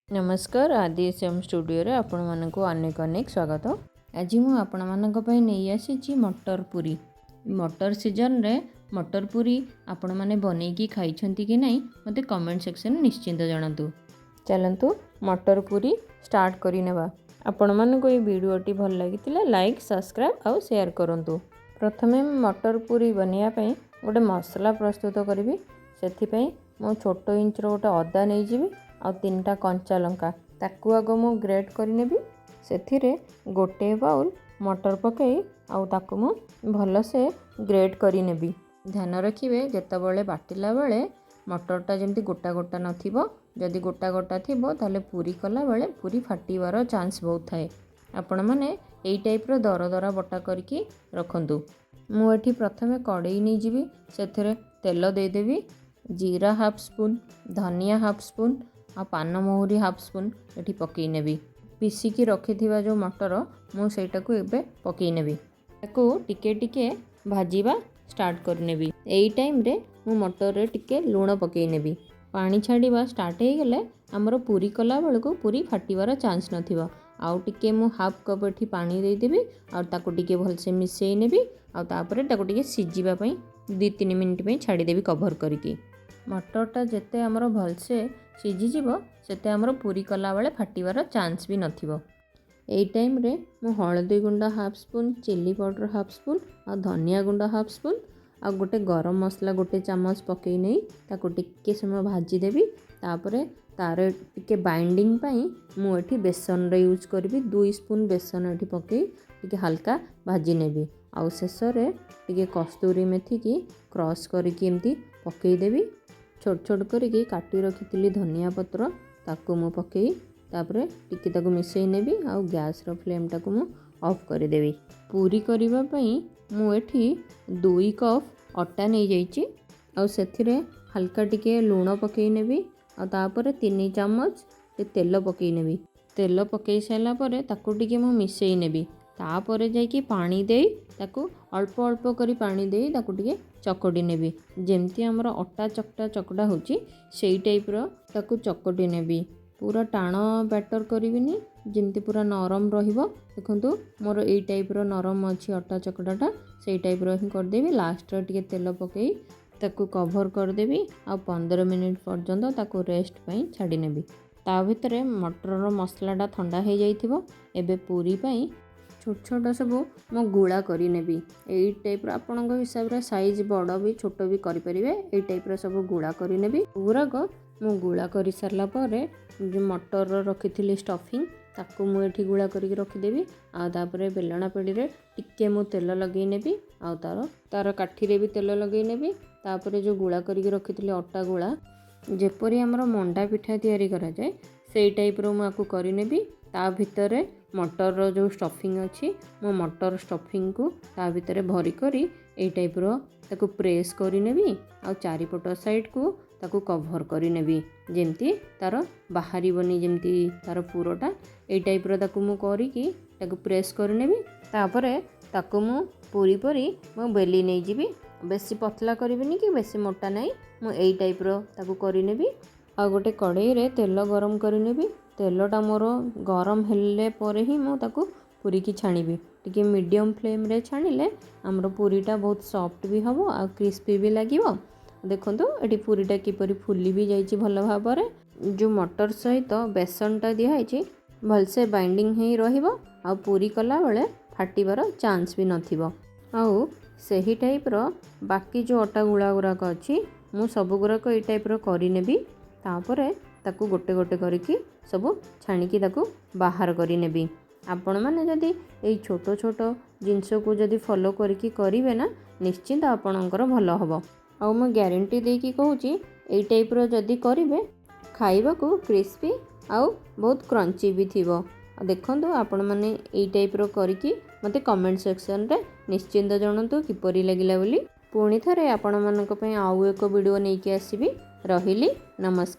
नमस्कार आदिश्याम स्टूडियो रे आपण मानक अनेक अनेक स्वागत। आज मु आपण मानक पई नहीं आसी मटर पूरी। मटर सीजन रे मटर पूरी आपण माने बनेकी खाई छंती कि नहीं मते कमेंट सेक्शन में निश्चिंत जणातु। चलंतु मटर पूरी स्टार्ट करी नेबा। आपण मानक ये वीडियोटी भल लागितिला लाइक सब्सक्राइब आउ शेयर करंतु। प्रथमे मटर पूरी बनिया पई गोटे मसला प्रस्तुत करी। सेथि पई मो छोटो इंच रो गोटे अदा नै जीवी आ 3टा कंचा लंका ताकू आग मु ग्रेट करिनेबी। सेथिरे गोटे बाउल मटर पकई आउ ताकू मु भल से ग्रेट करिनेबी। ध्यान रखिबे जेतेबेले बाटिला बेले मटरटा जेमती गोटा गोटा नथिबो। जदि गोटा गोटा थिबो ताले पूरी कला बेले पूरी फाटिबार चांस बहुत थाए। आपण माने एई टाइप रो दर दरा बटा करके रखंतु। मु एठी प्रथमे कड़ाई नै जीवी। सेथिरे तेल दे देबी। जीरा हाफ स्पून, धनिया हाफ स्पून आ पान महुरी हाफ स्पून एठी पकई नेबी। पिसिकी रखिथिबा जो मटर मु सेटा को एबे पकई नेबी। ताकू टिके टिके भाजीबा स्टार्ट कर नेबी। एई टाइम रे मु मटर रे टिके लूण पकई नेबी। पानी छाड़ीबा स्टार्ट हे गेले हमर पूरी कला बेलको पूरी फाटिबार चांस नथिबो। आउ टिके मु हाफ कप एठी पानी दे देबी और ताकू टिके भल से मिसई नेबी। आ तापरे ताकू टिके सिजिबा पई 2-3 मिनिट पई छाड़ी देबी कवर करके। मटरटा जेते हमर भल से सिझी जीवो सेते हमर पूरी कला बेले फाटिबार चांस भी नथिबो। एई टाइम रे मु हळदी गुंडा half spoon, chilli powder half spoon आ धनिया गुंडा हाफ स्पून आ गोटे गरम मसला गोटे चम्मच पकई नै ताकू टिके समय भाजी देबी। तापरे तार टिके बाइंडिंग पई मु एठी बेसन रे यूज करबी। 2 स्पून बेसन एठी पकई टिके हल्का भाजी नेबी। आ शेष रे टिके कस्तूरी मेथी की क्रश करके एमती पकई देबी। छोट छोट करके काटी रखिथिली धनिया पत्र ताकू मु पकई तापरे टिके ताकू मिसई नेबी। आ गैस रो फ्लेम टाकू मु ऑफ कर देबी। पूरी करिबा पई मु एठी 2 कप आटा नै जाईची। आ सेथिरे हल्का टिके लूण पकई नेबी। आ तापरे 3 चम्मच तेल पकई नेबी। तेल पकई साला परे ताकू टिके मु मिसई नेबी। तापरे जाईकी पानी देई ताकू अल्प अल्प करी पानी देई ताकू टिके चकटी नेबी। जेमती हमर अटा चकटा चकटा होची सेई टाइप रो ताकू चकटी नेबी। पूरा टाण बैटर करिविनी जेमती पूरा नरम रहिबो। देखंतु मोर एई टाइप रो नरम अछि अटा चकटाटा सेई टाइप रो ही कर देबी। लास्ट रे टिके तेल पकई ताकू कवर कर देबी। आ 15 मिनिट पर्यंत ताकू रेस्ट पई छाडी नेबी। ता भितरे मटर रो मसलाटा ठंडा हे जाइथिबो। एबे पूरी पई छोट छोट सब मो गुड़ा करी नेबी। एई टाइप रो आपनक हिसाब रे साइज बड़ भी छोट भी करि परिबे। एई टाइप रो सब गुड़ा करी नेबी। पूरा को मो गुड़ा करी सरला परे जो मटर रो रखिथिली स्टफिंग ताकू मु एठी गुड़ा करी रखि देबी। आ तापरे बेलना पेड़ी रे टिके मु तेल लगेई नेबी। आ तार काठी रे भी तेल लगेई नेबी। तापरे जो गुड़ा करी रखिथिली अटा गुड़ा जेपरी हमर मंडा पिठा तयारी करा जाय सेई टाइप रो मु आकू करी नेबी। ता भितरे मटर रो जो स्टफिंग अच्छी मो मटर स्टफिंग को ता भितरे भरी करी एई टाइप रो ताकू प्रेस करी नेबी। आ चारिपट साइड को ताकू कवर करी नेबी जेमती तार बाहरी बनी जेमती तार पुरोटा एई टाइप रो ताकू मु करी की ताकू प्रेस करी नेबी। तापरे ताकू मु पूरी पूरी मु बेली नै जीबी। बेसी पतला करबिनी कि बेसी मोटा नै मु एई टाइप रो ताकू करी नेबी। आ गोटे कड़ाई रे तेल गरम करी नेबी। तेलटा मोर गरम हेले परे ही मु ताकू पूरी की छाणीबी। टिके मीडियम फ्लेम रे छाणीले हमर पूरीटा बहुत सॉफ्ट भी हबो आ क्रिस्पी भी लागिवो। देखंतु एटी पूरीटा किपरि फुली भी जाईची भल भाबरे। जो मटर सहित बेसनटा दिया हैची भल से बाइंडिंग हे रहिबो आ पूरी कला बेले फाटिबार चांस भी नथिबो। आ सही टाइप रो बाकी जो अटा गुळा गुराक अछि मु सब गुराक एई टाइप रो करी नेबी। तापरे ताकू गोटे गोटे करके सब छाणिकी ताकू बाहर करी नेबी। आपण माने जदि एई छोटो छोटो जिंस को जदि फॉलो करके करिवे ना निश्चिंत आपणकर भल हबो। आ मैं ग्यारंटी देकी कहूची एई टाइप रो जदि करिवे खाइबा को क्रिस्पी आउ बहुत क्रंची भी थिबो। देखंतु आपण माने एई टाइप रो करके मते कमेंट सेक्शन रे निश्चिंत जणंतु किपरि लागिला बोली। पुणी थरे आपण मानक पई आउ एको वीडियो नेकी आसीबी। रहिली नमस्कार।